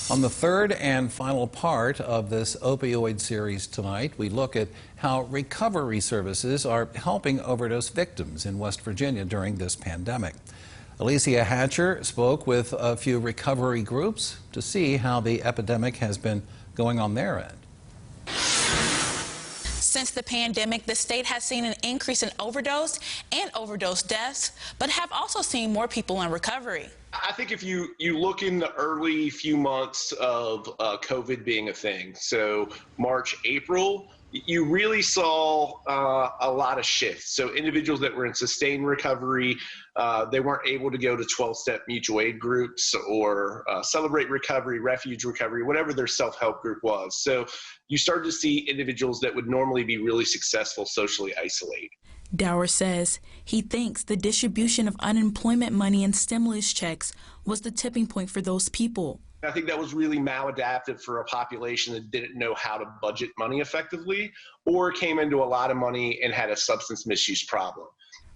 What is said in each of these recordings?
On the third and final part of this opioid series tonight, we look at how recovery services are helping overdose victims in West Virginia during this pandemic. Alicia Hatcher spoke with a few recovery groups to see how the epidemic has been going on their end. Since the pandemic, the state has seen an increase in overdose and overdose deaths, but have also seen more people in recovery. I think if you look in the early few months of COVID being a thing, so March, April, you really saw a lot of shifts. So individuals that were in sustained recovery, they weren't able to go to 12-step mutual aid groups or Celebrate Recovery, Refuge Recovery, whatever their self-help group was. So you started to see individuals that would normally be really successful socially isolate. Dower says he thinks the distribution of unemployment money and stimulus checks was the tipping point for those people. I think that was really maladaptive for a population that didn't know how to budget money effectively or came into a lot of money and had a substance misuse problem.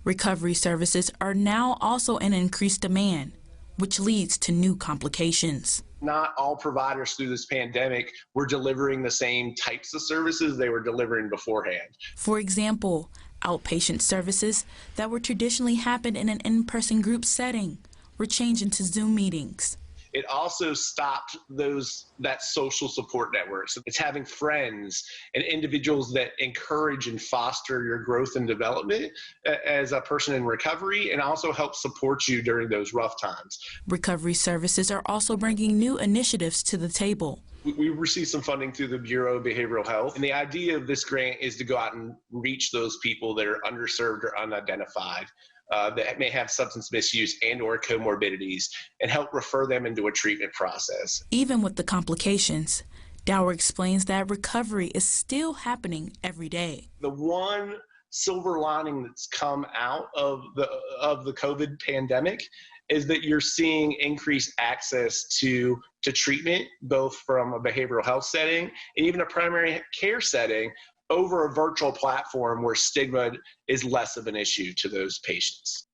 Recovery services are now also in increased demand, which leads to new complications. Not all providers through this pandemic were delivering the same types of services they were delivering beforehand. For example, outpatient services that would traditionally happen in an in-person group setting were changed into Zoom meetings. It also stopped that social support network. So it's having friends and individuals that encourage and foster your growth and development as a person in recovery and also help support you during those rough times. Recovery services are also bringing new initiatives to the table. We received some funding through the Bureau of Behavioral Health, and the idea of this grant is to go out and reach those people that are underserved or unidentified, that may have substance misuse and or comorbidities, and help refer them into a treatment process. Even with the complications, Dower explains that recovery is still happening every day. The one silver lining that's come out of the COVID pandemic is that you're seeing increased access to treatment, both from a behavioral health setting and even a primary care setting, over a virtual platform where stigma is less of an issue to those patients.